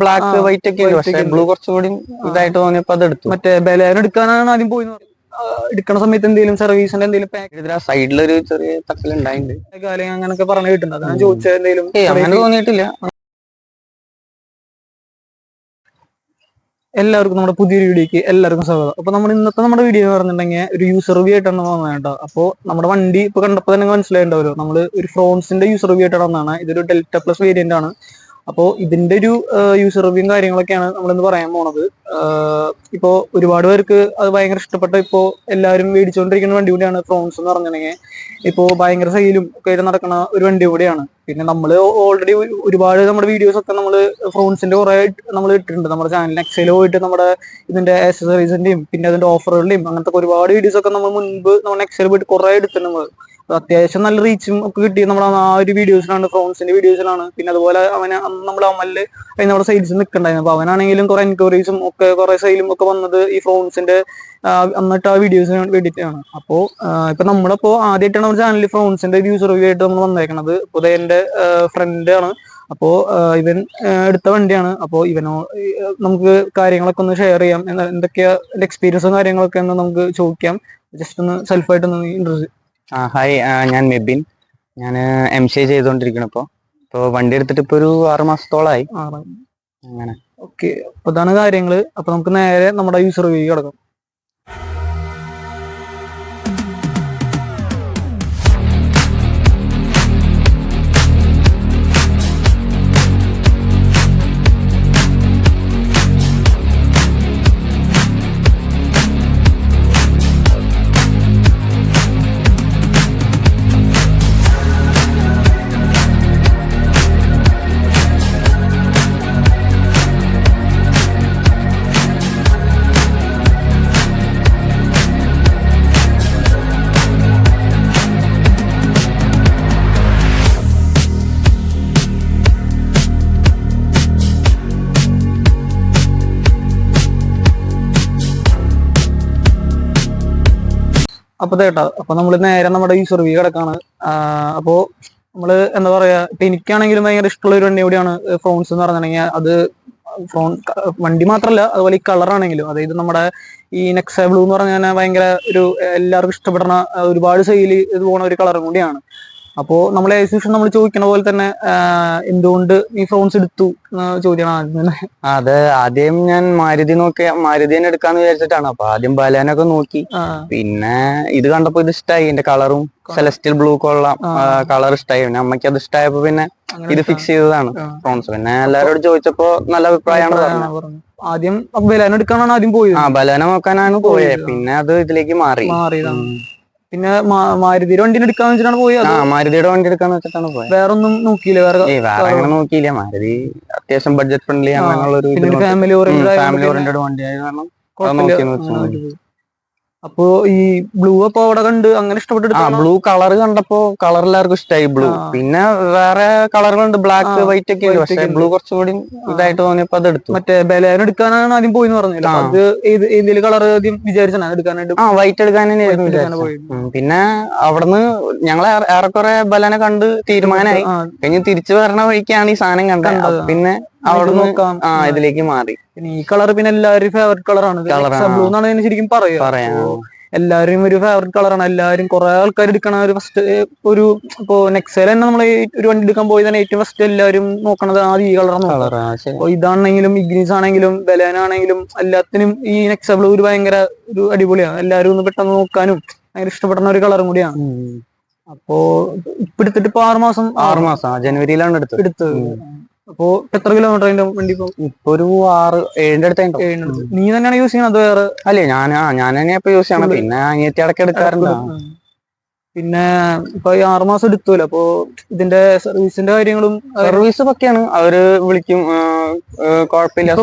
Black white ഒക്കെ ഉണ്ട്, പക്ഷേ ബ്ലൂ കുറച്ചുകൂടി ഇതായിട്ട് തോന്നിയപ്പോ അത് എടുത്തു. മറ്റേ ബലേനോ എടുക്കാനാണ് ആദ്യം പോയി എടുക്കുന്ന സമയത്ത് എന്തെങ്കിലും സർവീസിന്റെ എന്തെങ്കിലും സൈഡിലൊരു ചെറിയ തക്കലുണ്ടായിട്ടുണ്ട്, അങ്ങനൊക്കെ പറഞ്ഞു കിട്ടുന്നത്. അതാണ് ചോദിച്ചത്. എന്തെങ്കിലും അങ്ങനെ തോന്നിയിട്ടില്ല. എല്ലാവർക്കും നമ്മുടെ പുതിയൊരു വീഡിയോക്ക് എല്ലാവർക്കും സ്വാഗതം. അപ്പൊ നമ്മൾ ഇന്നത്തെ നമ്മുടെ വീഡിയോ എന്ന് പറഞ്ഞിട്ടുണ്ടെങ്കിൽ ഒരു യൂസർ റിവ്യൂ ആയിട്ടാണ് വന്നത് കേട്ടോ. അപ്പോൾ നമ്മുടെ വണ്ടി ഇപ്പൊ കണ്ടപ്പോൾ തന്നെ മനസ്സിലായിട്ടുണ്ടാവല്ലോ, നമ്മൾ ഒരു ഫ്രോൺസിന്റെ യൂസർ റിവ്യൂ ആയിട്ടാണ് വന്നതാണ്. ഇതൊരു ഡെൽറ്റ പ്ലസ് വേരിയന്റ് ആണ്. അപ്പോൾ ഇതിന്റെ ഒരു യൂസർ റിവ്യൂയും കാര്യങ്ങളൊക്കെയാണ് നമ്മളിന്ന് പറയാൻ പോണത്. ഇപ്പോൾ ഒരുപാട് പേർക്ക് അത് ഭയങ്കര ഇഷ്ടപ്പെട്ട, ഇപ്പോൾ എല്ലാവരും മേടിച്ചുകൊണ്ടിരിക്കുന്ന വണ്ടി കൂടിയാണ് ഫ്രോൺസ് എന്ന് പറഞ്ഞിട്ടുണ്ടെങ്കിൽ. ഇപ്പോൾ ഭയങ്കര സെയിലും ഒക്കെ ആയിട്ട് നടക്കുന്ന ഒരു വണ്ടി കൂടിയാണ്. പിന്നെ നമ്മൾ ഓൾറെഡി ഒരുപാട് നമ്മുടെ വീഡിയോസ് ഒക്കെ നമ്മൾ ഫ്രോൺസിന്റെ കുറെ നമ്മൾ ഇട്ടിട്ടുണ്ട് നമ്മുടെ ചാനലിൽ. എക്സൈൽ പോയിട്ട് നമ്മുടെ ഇതിന്റെ ആക്സസറീസിന്റെയും പിന്നെ അതിന്റെ ഓഫറുകളുടെയും അങ്ങനത്തെ ഒരുപാട് വീഡിയോസ് ഒക്കെ നമ്മൾ മുൻപ് നമ്മൾ എക്സൈൽ പോയിട്ട് കുറെ എടുത്തിട്ടുണ്ട് നമ്മൾ. അത്യാവശ്യം നല്ല റീച്ചും ഒക്കെ കിട്ടി നമ്മൾ ആ ഒരു വീഡിയോസിലാണ്, ഫ്രോൺസിന്റെ വീഡിയോസിലാണ്. പിന്നെ അതുപോലെ നമ്മൾ അമലില് നമ്മുടെ സെയിൽസ് നിൽക്കണ്ടായിരുന്നു. അപ്പൊ അവനാണെങ്കിലും കുറെ എൻക്വയറീസും ഒക്കെ കുറെ സെയിലും ഒക്കെ വന്നത് ഈ ഫ്രോൺസിന്റെ എന്നിട്ട് ആ വീഡിയോസിന് വേണ്ടിയിട്ടാണ്. അപ്പോ ഇപ്പൊ നമ്മളിപ്പോ ആദ്യമായിട്ടാണ് നമ്മുടെ ചാനലിൽ ഫ്രോൺസിന്റെ യൂസർ റിവ്യൂ ആയിട്ട് നമ്മൾ വന്നേക്കണത്. ഇപ്പൊ എന്റെ ഫ്രണ്ട് ആണ്. അപ്പോ ഇവൻ എടുത്ത വണ്ടിയാണ്. അപ്പോ ഇവനോ നമുക്ക് കാര്യങ്ങളൊക്കെ ഒന്ന് ഷെയർ ചെയ്യാം, എന്തൊക്കെയാ എക്സ്പീരിയൻസും കാര്യങ്ങളൊക്കെ ഒന്ന് നമുക്ക് ചോദിക്കാം. ജസ്റ്റ് ഒന്ന് സെൽഫായിട്ടൊന്ന് ഇൻട്രൊഡ്യൂസ്. ഹായ്, ഞാൻ മെബിൻ. ഞാൻ MCA ചെയ്തോണ്ടിരിക്കണം. ഇപ്പൊ വണ്ടി എടുത്തിട്ട് ഇപ്പൊ ഒരു 6 മാസത്തോളായി. അങ്ങനെ ഓക്കെ, അപ്പൊ ഇതാണ് കാര്യങ്ങള്. അപ്പൊ നമുക്ക് നേരെ നമ്മുടെ യൂസർ റിവ്യൂ കിടക്കാം. അപ്പൊ ചേട്ടാ, അപ്പൊ നമ്മള് നേരെ നമ്മുടെ യൂസർ റിവ്യൂ കിടക്കാണ്. അപ്പോ നമ്മള് എന്താ പറയാ, ഇപ്പൊ എനിക്കാണെങ്കിലും ഭയങ്കര ഇഷ്ടമുള്ള ഒരു വണ്ടി കൂടിയാണ് ഫ്രോൺസ് എന്ന് പറഞ്ഞിട്ടുണ്ടെങ്കിൽ. അത് വണ്ടി മാത്രല്ല, അതുപോലെ ഈ കളറാണെങ്കിലും, അതായത് നമ്മുടെ ഈ നെക്സ ബ്ലൂ എന്ന് പറഞ്ഞാൽ ഭയങ്കര ഒരു എല്ലാവർക്കും ഇഷ്ടപ്പെടുന്ന ഒരുപാട് സെയില് ഇത് പോണ ഒരു കളറും കൂടിയാണ്. അപ്പോ നമ്മൾ ഏകദേശം നമ്മൾ ചോദിക്കണ പോലെ തന്നെ എന്തുകൊണ്ട് ഈ ഫ്രോൺസ് എടുത്തു ചോദ്യമാണ്. അത് ആദ്യം ഞാൻ മാരുതി എടുക്കാന്ന് വിചാരിച്ചിട്ടാണ്. അപ്പൊ ആദ്യം ബലേനൊക്കെ നോക്കി, പിന്നെ ഇത് കണ്ടപ്പോ ഇത് ഇഷ്ടമായി. എന്റെ കളറും സെലസ്റ്റിയൽ ബ്ലൂ കൊള്ളാം, കളർ ഇഷ്ടമായി. പിന്നെ അമ്മയ്ക്ക് അത് ഇഷ്ടമായപ്പോ പിന്നെ ഇത് ഫിക്സ് ചെയ്തതാണ് ഫ്രോൺസ്. പിന്നെ എല്ലാവരോടും ചോദിച്ചപ്പോ നല്ല അഭിപ്രായമാണ് പറഞ്ഞത്. ആദ്യം ബലേനോ എടുക്കാനാണ് ആദ്യം പോയത്. ബലേനോ നോക്കാനാണ് പോയത്. പിന്നെ അത് ഇതിലേക്ക് മാറി. പിന്നെ മാരുതിയുടെ വണ്ടി എടുക്കാന്ന് വെച്ചിട്ടാണ് പോയത്. മാരുതിയുടെ വണ്ടി എടുക്കാന്ന് വെച്ചിട്ടാണ് പോയത്. വേറെ ഒന്നും നോക്കിയില്ല? വേറെ അങ്ങനെ നോക്കിയില്ല. മാരുതി അത്യാവശ്യം ബഡ്ജറ്റ് ഫ്രണ്ട്ലി അങ്ങനെയുള്ള ഫാമിലി ഓറിയന്റഡ് വണ്ടിയായ കാരണം അപ്പൊ ഈ ബ്ലൂ അപ്പൊ അവിടെ കണ്ട് അങ്ങനെ ഇഷ്ടപ്പെട്ടു. ബ്ലൂ കളർ കണ്ടപ്പോ കളർ എല്ലാവർക്കും ഇഷ്ടമായി ബ്ലൂ. പിന്നെ വേറെ കളറുകളുണ്ട്, ബ്ലാക്ക് വൈറ്റ് ഒക്കെ ഉണ്ട്, പക്ഷേ ബ്ലൂ കുറച്ചുകൂടി ഇതായിട്ട് തോന്നിയപ്പോ അത് എടുത്തു. മറ്റേ ബലേനോ എടുക്കാനാണ് ആദ്യം പോയി പറഞ്ഞില്ല. അത് ഏതെങ്കിലും കളർ ആദ്യം വിചാരിച്ചാണ് എടുക്കാനായിട്ട്? വൈറ്റ് എടുക്കാൻ തന്നെയായിരുന്നു. പിന്നെ അവിടുന്ന് ഞങ്ങൾ ഏറെക്കുറെ ബലേനോ കണ്ട് തീരുമാനമായി. കഴിഞ്ഞ് തിരിച്ചു വരണ വഴിക്കാണ് ഈ സാധനം കണ്ടത്. പിന്നെ അവിടെ നോക്കാം ഇതിലേക്ക് മാറി. പിന്നെ ഈ കളർ പിന്നെ എല്ലാവരും ഫേവറേറ്റ് കളറാണ്. ബ്ലൂ എന്നാണ് ശരിക്കും പറയാ. എല്ലാവരും ഒരു ഫേവറേറ്റ് കളറാണ്. എല്ലാവരും കുറെ ആൾക്കാർ എടുക്കണ ഒരു ഫസ്റ്റ് ഒരു ഇപ്പോ നെക്സയിൽ തന്നെ നമ്മൾ ഒരു വണ്ടി എടുക്കാൻ പോയി തന്നെ ഏറ്റവും ഫസ്റ്റ് എല്ലാവരും നോക്കണത് ആദ്യം ഈ കളറാണ്. അപ്പൊ ഇതാണെങ്കിലും ഇഗ്നീസ് ആണെങ്കിലും ബലേനാണെങ്കിലും എല്ലാത്തിനും ഈ നെക്സ ബ്ലൂ ഒരു ഭയങ്കര ഒരു അടിപൊളിയാണ്. എല്ലാവരും ഒന്ന് പെട്ടെന്ന് നോക്കാനും ഭയങ്കര ഇഷ്ടപ്പെടുന്ന ഒരു കളറും കൂടിയാണ്. അപ്പോ ഇപ്പൊ എടുത്തിട്ട് ഇപ്പൊ 6 മാസം ജനുവരിയിലാണ് എടുത്തത്. അപ്പൊ എത്ര കിലോമീറ്റർ അതിന്റെ വണ്ടി? ഇപ്പൊ ഒരു 6-7 അടുത്ത്. നീ തന്നെയാണ് യൂസ് ചെയ്യുന്നത്? വേറെ അല്ലേ, ഞാൻ തന്നെ ഇപ്പൊ യൂസ് ചെയ്യണം. പിന്നെ അനിയത്തി അടക്കം എടുക്കാറുണ്ട്. പിന്നെ ഇപ്പൊ 6 മാസം എടുത്തൂല. അപ്പൊ ഇതിന്റെ സർവീസിന്റെ കാര്യങ്ങളും? സർവീസ് പക്കെയാണ്, അവര് വിളിക്കും, കുഴപ്പമില്ല.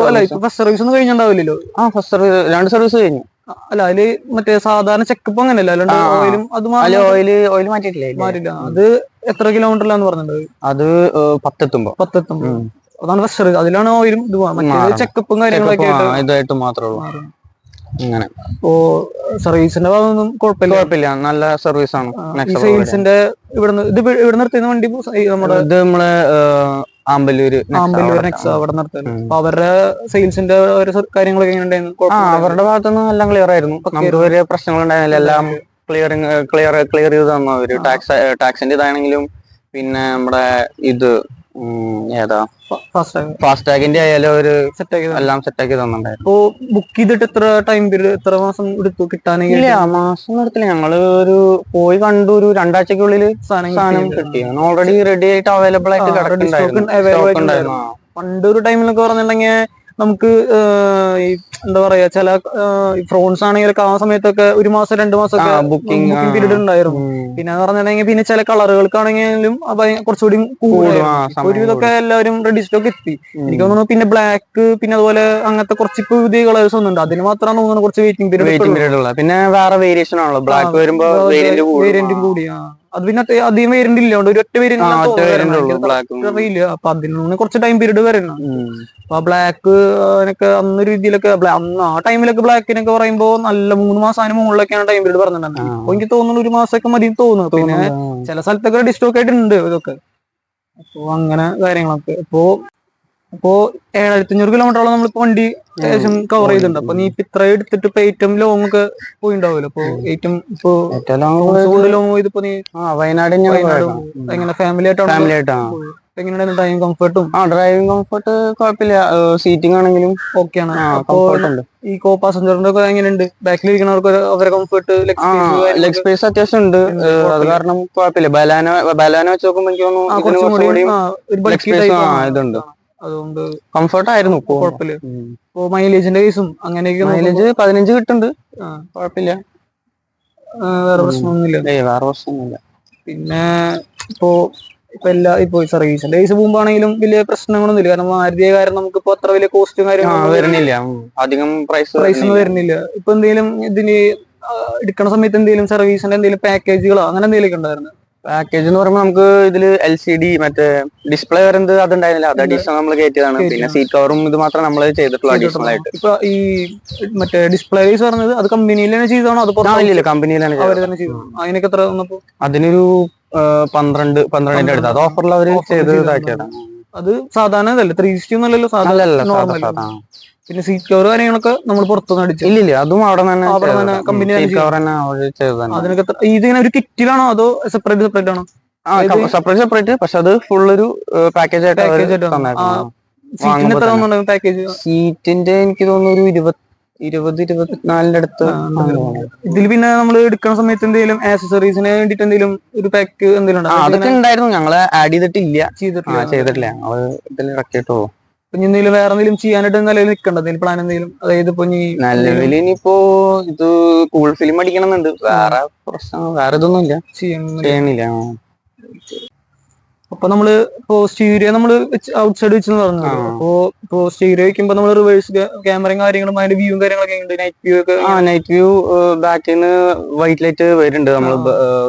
ഫസ്റ്റ് സർവീസ് ഒന്നും കഴിഞ്ഞിട്ടുണ്ടാവില്ലല്ലോ? ഫസ്റ്റ് സർവീസ് 2 സർവീസ് കഴിഞ്ഞു. അല്ല, അതില് മറ്റേ സാധാരണ ചെക്കപ്പ് അങ്ങനെയല്ല, അല്ലാണ്ട് ഓയിലും അത് ഓയിൽ മാറ്റില്ല. അത് എത്ര കിലോമീറ്ററിലാന്ന് പറഞ്ഞിട്ടുണ്ട്? അത് 10 അതാണ് ഫസ്റ്റ് സർവീസ്. അതിലാണ് ഓയിലും ഇത് ചെക്കപ്പും കാര്യങ്ങളൊക്കെ ഇതായിട്ട് മാത്രമേ ഉള്ളൂ. അങ്ങനെ ഇപ്പോ സർവീസിന്റെ ഭാഗമൊന്നും കുഴപ്പമില്ല, നല്ല സർവീസ് ആണ്. സെയിൽസിന്റെ ഇവിടെ നിർത്തുന്ന വണ്ടി ഇത് നമ്മള് ആമ്പല്ലൂര് നെക്സ അവിടെ നിർത്തല്. അപ്പൊ അവരുടെ സെയിൽസിന്റെ കാര്യങ്ങളൊക്കെ എങ്ങനെ ഉണ്ടായിരുന്നു? അവരുടെ ഭാഗത്തുനിന്ന് എല്ലാം ക്ലിയർ ആയിരുന്നു. നമുക്ക് വലിയ പ്രശ്നങ്ങൾ ഉണ്ടായിരുന്നില്ല. എല്ലാം ക്ലിയർ ചെയ്ത് തന്നു അവര്. ടാക്സിന്റെ ഇതാണെങ്കിലും പിന്നെ നമ്മുടെ ഇത് ഏതാ ഫാസ്ടാഗിന്റെ ആയാലും അവര് എല്ലാം സെറ്റാക്കി തന്നിട്ടുണ്ടായിരുന്നു. അപ്പോ ബുക്ക് ചെയ്തിട്ട് എത്ര ടൈം പീരീഡ്, എത്ര മാസം എടുത്തു കിട്ടാനെങ്കിൽ? ഇല്ല, മാസം എടുത്തില്ല. ഞങ്ങള് ഒരു പോയി കണ്ടു, ഒരു 2 ആഴ്ചക്കുള്ളിൽ സാധനം കിട്ടി. ഓൾറെഡി റെഡി ആയിട്ട് അവൈലബിൾ ആയിട്ട് കിടക്കുന്നുണ്ടായിരുന്നു. പണ്ട് ഒരു ടൈമിലൊക്കെ പറഞ്ഞിട്ടുണ്ടെങ്കിൽ നമുക്ക് എന്താ പറയാ, ചില ഫ്രോൺസ് ആണെങ്കിലൊക്കെ ആ സമയത്തൊക്കെ 1 മാസം 2 മാസം ഒക്കെ ബുക്കിംഗ് പീരീഡ് ഉണ്ടായിരുന്നു. പിന്നെ പറഞ്ഞിട്ടുണ്ടെങ്കിൽ പിന്നെ ചില കളറുകൾക്കാണെങ്കിലും കുറച്ചുകൂടി കൂടുതലായിരുന്നു. ഒരുവിധമൊക്കെ എല്ലാവരും റെഡി സ്റ്റോക്ക് എത്തി. എനിക്ക് തോന്നുന്നു പിന്നെ ബ്ലാക്ക്, പിന്നെ അതുപോലെ അങ്ങനത്തെ കുറച്ച് പുതിയ കളേഴ്സ് ഒന്നുണ്ട്. അതിന് മാത്രമാണ് തോന്നുന്നു കുറച്ച് വെയിറ്റിംഗ് പീരീഡ് ഉള്ളത്. പിന്നെ വേറെ വേരിയേഷൻ ആണല്ലോ, ബ്ലാക്ക് വരുമ്പോ വേരിയന്റും കൂടി. അത് പിന്നെ അധികം വേരിയന്റ് ഇല്ല, ഒരു ഒറ്റ വേരിയന്റ് അറിയില്ല. അപ്പൊ അതിൽ നിന്ന് കുറച്ച് ടൈം പീരീഡ് വരണം. അപ്പൊ ബ്ലാക്ക് ഒക്കെ അന്ന് രീതിയിലൊക്കെ അന്ന് ആ ടൈമിലൊക്കെ ബ്ലാക്കിനൊക്കെ പറയുമ്പോ നല്ല 3 മാസം അതിന് മുകളിലൊക്കെയാണ് ടൈം പീരീഡ് പറഞ്ഞിട്ടുണ്ടായിരുന്നത്. അപ്പൊ എനിക്ക് തോന്നുന്നു 1 മാസമൊക്കെ മതി തോന്നുന്നു. പിന്നെ ചില സ്ഥലത്തൊക്കെ ഡിസ്റ്റോക്ക് ആയിട്ടുണ്ട് ഇതൊക്കെ. അപ്പൊ അങ്ങനെ കാര്യങ്ങളൊക്കെ. അപ്പോ 7500 കിലോമീറ്ററോളം നമ്മളിപ്പോ വണ്ടി ഏകദേശം കവർ ചെയ്തിട്ടുണ്ട്. അപ്പൊ നീ ഇത്ര എടുത്തിട്ട് ഇപ്പൊ ഏറ്റവും ലോങ് ഒക്കെ പോയിണ്ടാവുമല്ലോ. അപ്പൊ ഏറ്റവും ലോങ് ഇതിപ്പോ നീ വയനാട് എങ്ങനെ ഫാമിലി ആയിട്ടാണ്? എങ്ങനെയായിരുന്നു ടൈം കംഫർട്ടും? ഡ്രൈവിംഗ് കംഫർട്ട് കുഴപ്പമില്ല. സീറ്റിംഗ് ആണെങ്കിലും ഓക്കെയാണ്. അപ്പൊ ഈ കോ പാസഞ്ചറിന്റെ ഒക്കെ എങ്ങനെയുണ്ട്? ബാക്കിൽ ഇരിക്കുന്നവർക്ക് അവരെ കംഫർട്ട്, ലെഗ് സ്പേസ് അത്യാവശ്യം ഉണ്ട്. അത് കാരണം കുഴപ്പമില്ല. ബലാന വെച്ച് നോക്കുമ്പോൾ എനിക്ക് തോന്നുന്നു ഇതുണ്ട്. അതുകൊണ്ട് കംഫർട്ട് ആയിരുന്നു. കുഴപ്പമില്ല. ഇപ്പൊ മൈലേജിന്റെ കേസും അങ്ങനെയൊക്കെ മൈലേജ് 15 കിട്ടുന്നുണ്ട്. കുഴപ്പമില്ല, വേറെ പ്രശ്നമൊന്നുമില്ല. പിന്നെ ഇപ്പോ സർവീസിന്റെ കേസ് പോകുമ്പോഴാണെങ്കിലും വലിയ പ്രശ്നങ്ങളൊന്നും ഇല്ല. കാരണം മാരുതിയെ കാരണം നമുക്ക് ഇപ്പൊ അത്ര വലിയ കോസ്റ്റും കാര്യങ്ങളും വരുന്നില്ല, അധികം പ്രൈസ് ഒന്നും വരുന്നില്ല. ഇപ്പൊ എന്തെങ്കിലും ഇതിന് എടുക്കുന്ന സമയത്ത് എന്തെങ്കിലും സർവീസിന്റെ എന്തെങ്കിലും പാക്കേജുകളോ അങ്ങനെ എന്തെങ്കിലും ഉണ്ടായിരുന്നു? പാക്കേജ് എന്ന് പറയുമ്പോൾ നമുക്ക് ഇതില് LCD മറ്റേ ഡിസ്പ്ലേ വരുന്നത് അതുണ്ടായിരുന്നില്ല. അത് അഡീഷണൽ നമ്മൾ കയറ്റിയതാണ്. പിന്നെ സീറ്റ് കവറും ഇത് മാത്രം നമ്മൾ ചെയ്തിട്ടുള്ളൂ അഡീഷണൽ ആയിട്ട്. ഇപ്പൊ ഈ മറ്റേ ഡിസ്പ്ലേ പറഞ്ഞത് അത് കമ്പനിയിൽ തന്നെ ചെയ്താണോ? അത് കമ്പനിയിലാണ് അവർ തന്നെ ചെയ്തു. അതിനൊക്കെ എത്ര വന്നപ്പോ? അതിനൊരു 12 അടുത്ത്. അത് ഓഫറിൽ അവർ ചെയ്ത് ഇതാക്കിയതാണ്. അത് സാധാരണ 360 ഒന്നല്ലല്ലോ, സാധാരണ. പിന്നെ സീറ്റ് കവർ കാര്യങ്ങളൊക്കെ നമ്മൾ പുറത്തുനിന്ന് അടിച്ചു? ഇല്ല, അതും അവിടെ തന്നെ കമ്പനി അതിനൊക്കെ ഇതിങ്ങനെ ഒരു കിറ്റിലാണോ അതോ സെപ്പറേറ്റ് ആണോ? സെപ്പറേറ്റ്. പക്ഷെ അത് ഫുൾ ഒരു പാക്കേജ് ആയിട്ട് സീറ്റിന്റെ എനിക്ക് തോന്നുന്നു ഒരു 20-24 അടുത്ത്. ഇതിൽ പിന്നെ നമ്മൾ എടുക്കുന്ന സമയത്ത് എന്തെങ്കിലും ആക്സസറീസിന് വേണ്ടിട്ട് എന്തെങ്കിലും ഒരു പാക്ക് എന്തെങ്കിലും അതൊക്കെ ഉണ്ടായിരുന്നു. ഞങ്ങള് ആഡ് ചെയ്തിട്ടില്ല. ചെയ്തിട്ടില്ല. ഞങ്ങള് ഇതിൽ ഇറക്കിയിട്ടോ. എന്തെങ്കിലും വേറെ എന്തെങ്കിലും ചെയ്യാനായിട്ട് നിലവിൽ നിൽക്കണ്ട എന്തെങ്കിലും പ്ലാൻ എന്തെങ്കിലും? അതായത് ഇപ്പൊ നിലവിൽ ഇനിയിപ്പോ ഇത് കൂൾ ഫിലിം അടിക്കണമെന്നുണ്ട്. വേറെ ഇതൊന്നും ഇല്ല, ചെയ്യണില്ല. അപ്പൊ നമ്മള് സ്റ്റീരിയോ നമ്മള് ഔട്ട്സൈഡ് വെച്ചെന്ന് പറഞ്ഞു. അപ്പൊ സ്റ്റീരിയോ വെക്കുമ്പോ നമ്മള് റിവേഴ്സ് ക്യാമറയും കാര്യങ്ങളും അതിന്റെ വ്യൂവും കാര്യങ്ങളൊക്കെ ഉണ്ട്. നൈറ്റ് വ്യൂ ഒക്കെ? നൈറ്റ് വ്യൂ ബാക്കിൽ നിന്ന് വൈറ്റ് ലൈറ്റ് വരുന്നുണ്ട് നമ്മള്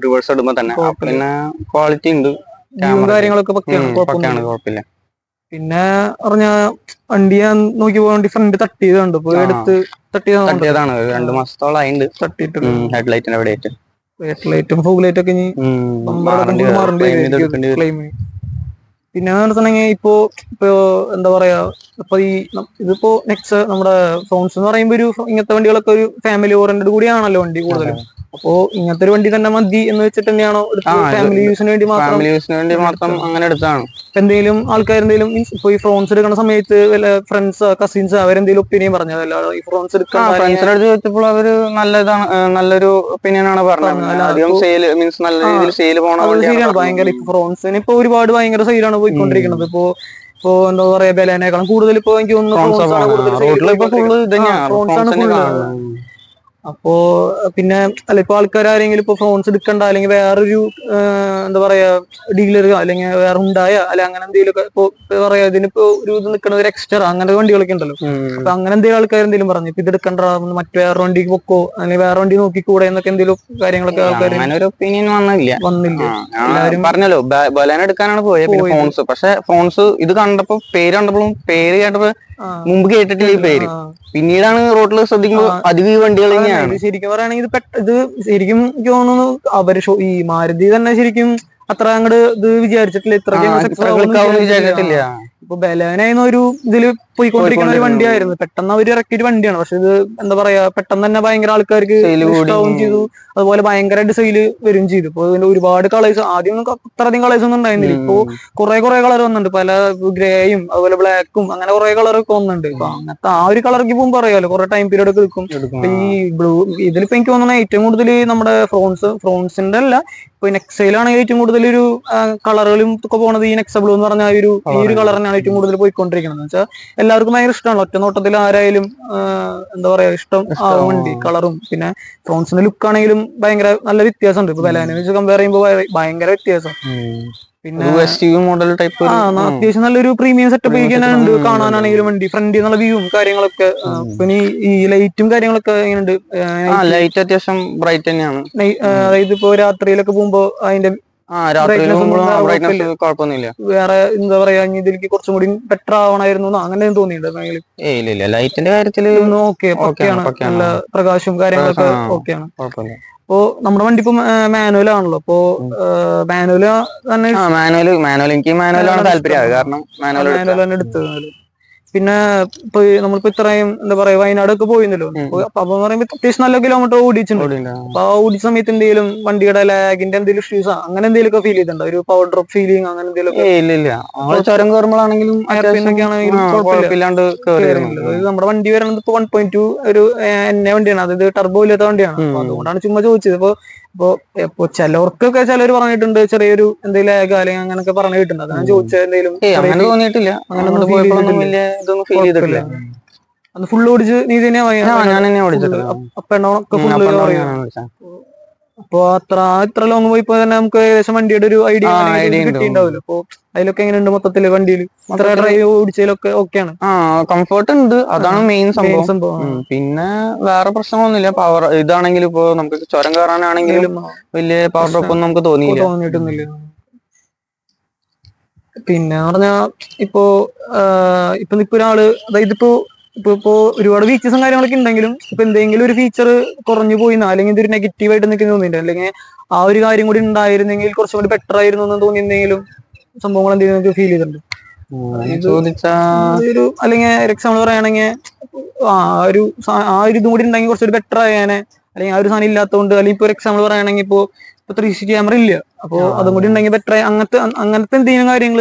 റിവേഴ്സ് ഇടുമ്പോ തന്നെ. പിന്നെ ക്വാളിറ്റി ഉണ്ട്, കാര്യങ്ങളൊക്കെ കുഴപ്പമില്ല. പിന്നെ പറഞ്ഞ വണ്ടി ഞാൻ നോക്കി വണ്ടി ഫ്രണ്ട് തട്ടിയതുണ്ട്. തട്ടിയതാണ്. 2 മാസത്തോളം ആയിട്ടുണ്ട് തട്ടിയിട്ട്. ഹെഡ്ലൈറ്റിന്റെ അവിടെ ലൈറ്റും ഫോഗ് ലൈറ്റ് ഒക്കെ ക്ലെയിം. പിന്നെ നടത്തണെങ്കിൽ ഇപ്പോ എന്താ പറയാ, ഇപ്പൊ ഇതിപ്പോ നെക്സ്റ്റ് നമ്മുടെ ഫ്രോൺസ് എന്ന് പറയുമ്പോ ഇങ്ങനത്തെ വണ്ടികളൊക്കെ ഒരു ഫാമിലി ഓറിയന്റഡ് കൂടിയാണല്ലോ വണ്ടി കൂടുതലും. അപ്പോ ഇങ്ങനത്തെ ഒരു വണ്ടി തന്നെ മതി എന്ന് വെച്ചിട്ട് തന്നെയാണോ ഫാമിലി യൂസിന് വേണ്ടി മാത്രം അങ്ങനെ എടുത്താണ്? എന്തെങ്കിലും ആൾക്കാർ എന്തെങ്കിലും ഇപ്പൊ ഈ ഫ്രോൺസ് എടുക്കുന്ന സമയത്ത് വല്ല ഫ്രണ്ട്സ് കസിൻസ് അവരെന്തെങ്കിലും ഒപ്പീനിയൻ പറഞ്ഞതല്ല ഈ ഫ്രോൺസ് ചോദിച്ചപ്പോൾ അവര് നല്ലൊരു ഒപ്പീനിയൻ ആണ് പറഞ്ഞത്. അധികം നല്ല രീതിയിൽ സെയിൽ പോകണം. ഭയങ്കര ഫ്രോൺസിന് ഇപ്പൊ ഒരുപാട് ഭയങ്കര സെയിലാണ് പോയിക്കൊണ്ടിരിക്കുന്നത്. ഇപ്പൊ എന്താ പറയാ, ബലേനേക്കാളും കൂടുതൽ ഇപ്പൊ എനിക്ക് തോന്നുന്നു. അപ്പോ പിന്നെ ഇപ്പൊ ആൾക്കാർ ആരെങ്കിലും ഇപ്പൊ ഫ്രോൺസ് എടുക്കണ്ട, അല്ലെങ്കിൽ വേറൊരു എന്താ പറയാ ഡീലർ അല്ലെങ്കിൽ വേറെ അങ്ങനെ എന്തെങ്കിലും ഇപ്പൊ പറയാ ഇതിനിപ്പോ ഒരു ഇത് നിൽക്കുന്ന ഒരു എക്സ്ട്രാ അങ്ങനെ വണ്ടികളൊക്കെ ഉണ്ടല്ലോ. അപ്പൊ അങ്ങനെ എന്തെങ്കിലും ആൾക്കാർ എന്തെങ്കിലും പറഞ്ഞു ഇത് എടുക്കണ്ട, മറ്റു വേറെ വണ്ടിക്ക് പൊക്കോ അല്ലെങ്കിൽ വേറെ വണ്ടി നോക്കിക്കൂടെ എന്നൊക്കെ എന്തെങ്കിലും കാര്യങ്ങളൊക്കെ ആൾക്കാർ ഒപ്പീനിയൻ വന്നില്ല. എല്ലാവരും പറഞ്ഞല്ലോ ബലേന എടുക്കാനാണ് പോയത്. പക്ഷെ ഫോൺസ് ഇത് കണ്ടപ്പോ പേര് കേട്ടപ്പോ മുമ്പ് കേട്ടിട്ടില്ല ഈ പേര്. പിന്നീടാണ് റോഡിൽ ശ്രദ്ധിക്കുമ്പോൾ അധികം ഈ വണ്ടികൾ തന്നെയാണ്. ശരിക്കും പറയുകയാണെങ്കിൽ ഇത് ശരിക്കും തോന്നുന്നു അവര് ഈ മാരുതി തന്നെ ശരിക്കും അത്ര അങ്ങോട്ട് ഇത് വിചാരിച്ചിട്ടില്ല, വിചാരിച്ചിട്ടില്ല. ഇപ്പൊ ബലേനായിരുന്ന ഒരു ഇതില് പോയിക്കൊണ്ടിരിക്കുന്ന ഒരു വണ്ടിയായിരുന്നു. പെട്ടെന്ന് അവർ ഇറക്കിയ ഒരു വണ്ടിയാണ്. പക്ഷെ ഇത് എന്താ പറയാ, പെട്ടെന്ന് തന്നെ ഭയങ്കര ആൾക്കാർക്ക് ഇഷ്ടാവും ചെയ്തു. അതുപോലെ ഭയങ്കരമായിട്ട് സെയില് വരും ചെയ്തു. ഇപ്പൊ ഇതിന്റെ ഒരുപാട് കളേഴ്സ്, ആദ്യം അത്രയധികം കളേഴ്സ് ഒന്നും ഉണ്ടായിരുന്നില്ല. ഇപ്പൊ കുറെ കളർ വന്നിട്ടുണ്ട്. പല ഗ്രേയും അതുപോലെ ബ്ലാക്കും അങ്ങനെ കുറെ കളർ ഒക്കെ വന്നിട്ടുണ്ട്. അപ്പൊ അങ്ങനത്തെ ആ ഒരു കളർക്ക് പോകുമ്പോൾ അറിയാലോ കുറെ ടൈം പീരീഡ് ഒക്കെ എടുക്കും. ഈ ബ്ലൂ ഇതിലിപ്പോ എനിക്ക് തോന്നുന്നത് ഏറ്റവും കൂടുതൽ നമ്മുടെ ഫ്രോൺസിന്റെ അല്ല, ഇപ്പൊ നെക്സയിലാണെങ്കിൽ ഏറ്റവും കൂടുതൽ ഒരു കളറുകളും ഒക്കെ പോണത് ഈ നെക്സ ബ്ലൂ എന്ന് പറഞ്ഞ ഈ ഒരു കളർ തന്നെയാണ് ഏറ്റവും കൂടുതൽ പോയിക്കൊണ്ടിരിക്കുന്നത്. എന്ന് വെച്ചാൽ എല്ലാവർക്കും ഭയങ്കര ഇഷ്ടമാണ്. ഒറ്റ നോട്ടത്തിൽ ആരായാലും എന്താ പറയാ ഇഷ്ടം ആവും വണ്ടി, കളറും. പിന്നെ ഫ്രോൺസിന്റെ ലുക്ക് ആണെങ്കിലും ഭയങ്കര നല്ല വ്യത്യാസമുണ്ട്. ഇപ്പൊ ബലാനെ വെച്ച് കമ്പയർ ചെയ്യുമ്പോൾ ഭയങ്കര വ്യത്യാസം. പിന്നെ മോഡൽ ടൈപ്പ് അത്യാവശ്യം നല്ലൊരു പ്രീമിയം സെറ്റപ്പ് ഉണ്ട് കാണാനാണെങ്കിലും വണ്ടി. ഫ്രണ്ടിൽ നിന്നുള്ള വ്യൂവും കാര്യങ്ങളൊക്കെ, പിന്നെ ഈ ലൈറ്റും കാര്യങ്ങളൊക്കെ എങ്ങനെയുണ്ട്? ലൈറ്റ് അത്യാവശ്യം ബ്രൈറ്റ് തന്നെയാണ്. അതായത് ഇപ്പൊ രാത്രിയിലൊക്കെ പോകുമ്പോ അതിന്റെ വേറെ എന്താ പറയാ, ഇതിലേക്ക് കുറച്ചും കൂടി ബെറ്റർ ആവണമായിരുന്നു അങ്ങനെ തോന്നിയിട്ടുണ്ട്. ലൈറ്റിന്റെ കാര്യത്തില് നല്ല പ്രകാശവും കാര്യങ്ങളൊക്കെ ഓക്കെയാണ്. അപ്പോ നമ്മുടെ വണ്ടി ഇപ്പൊ മാനുവൽ ആണല്ലോ. അപ്പോ മാനുവൽ തന്നെ എനിക്ക് മാനുവലാണ് താല്പര്യം. കാരണം മാനുവൽ തന്നെ എടുത്തത്. പിന്നെ ഇപ്പൊ നമ്മളിപ്പോ ഇത്രയും എന്താ പറയാ വയനാടൊക്കെ പോയിരുന്നല്ലോ. അപ്പൊ പറയുമ്പോ അത്യാവശ്യം നല്ല കിലോമീറ്റർ ഓടിച്ചിട്ടുണ്ട്. അപ്പൊ ആ ഓടിച്ച സമയത്ത് എന്തെങ്കിലും വണ്ടിയുടെ ലാഗിന്റെ എന്തെങ്കിലും ഇഷ്യൂസ് അങ്ങനെ എന്തെങ്കിലും ഫീൽ ചെയ്തിട്ടുണ്ടോ? ഒരു പവർ ഡ്രോപ്പ് ഫീലിംഗ് അങ്ങനെ എന്തെങ്കിലും? ചുരം കയറുമ്പോഴാണെങ്കിലും നമ്മുടെ വണ്ടി വരുന്നത് ഇപ്പൊ 1.2 ഒരു എന്നെ വണ്ടിയാണ്. അതായത് ടർബോ ഇല്ലാത്ത വണ്ടിയാണ്. അപ്പൊ അതുകൊണ്ടാണ് ചുമ്മാ ചോദിച്ചത്. ഇപ്പൊ ചിലവർക്കൊക്കെ ചിലർ പറഞ്ഞിട്ടുണ്ട് ചെറിയൊരു എന്തെങ്കിലും ലാഗ് അല്ലെങ്കിൽ അങ്ങനെയൊക്കെ പറഞ്ഞു കേട്ടിട്ടുണ്ട്. അതാണ് ചോദിച്ചത്. എന്തെങ്കിലും തോന്നിയിട്ടില്ല, അന്ന് ഫുള്ള് ഓടിച്ച് നീ തന്നെയാ ഓടിച്ചത്. അപ്പൊ ഇത്ര ലോങ് പോയിപ്പോ തന്നെ നമുക്ക് ഏകദേശം വണ്ടിയുടെ ഒരു ഐഡിയ കിട്ടിയിട്ടുണ്ടാവില്ല. അപ്പൊ അതിലൊക്കെ എങ്ങനെയുണ്ട് മൊത്തത്തില് വണ്ടിയിൽ ഇത്ര ഡ്രൈവ് ഓടിച്ചതിലൊക്കെ ഓക്കെയാണ്? കംഫർട്ട് ഉണ്ട്, അതാണ് മെയിൻ സംഭവം. പിന്നെ വേറെ പ്രശ്നങ്ങളൊന്നുമില്ല. പവർ ഇതാണെങ്കിലും ഇപ്പൊ നമുക്ക് ചുരം കയറാനാണെങ്കിലും വലിയ പവർ ഡ്രോപ്പ് ഒന്നും നമുക്ക് തോന്നിയിട്ടൊന്നുമില്ല. പിന്നെ പറഞ്ഞാ ഇപ്പൊ ഒരാള് അതായത് ഇപ്പൊ ഒരുപാട് ഫീച്ചേഴ്സും കാര്യങ്ങളൊക്കെ ഉണ്ടെങ്കിലും ഇപ്പൊ എന്തെങ്കിലും ഒരു ഫീച്ചർ കുറഞ്ഞു പോയിന്നോ അല്ലെങ്കിൽ ഇതൊരു നെഗറ്റീവായിട്ട് നിൽക്കുന്ന തോന്നിയിട്ടുണ്ട്, അല്ലെങ്കിൽ ആ ഒരു കാര്യം കൂടി ഉണ്ടായിരുന്നെങ്കിൽ കുറച്ചും കൂടി ബെറ്റർ ആയിരുന്നു എന്ന് തോന്നി എന്തെങ്കിലും സംഭവങ്ങൾ എന്തെങ്കിലും ഫീൽ ചെയ്തിട്ടുണ്ട്? അല്ലെങ്കിൽ എക്സാമ്പിൾ പറയുകയാണെങ്കിൽ ആ ഒരു ഇതും കൂടി ഉണ്ടെങ്കിൽ കുറച്ചൊരു ബെറ്റർ ആയാനെ, അല്ലെങ്കിൽ ആ ഒരു സാധനം ഇല്ലാത്തതുകൊണ്ട്, അല്ലെങ്കിൽ ഇപ്പൊ ഒരു എക്സാമ്പിൾ പറയുകയാണെങ്കിൽ ഇപ്പൊ 360 ക്യാമറ ഇല്ല, അപ്പൊ അതും കൂടി ഉണ്ടെങ്കിൽ ബെറ്റർ അങ്ങനത്തെ എന്തെങ്കിലും കാര്യങ്ങൾ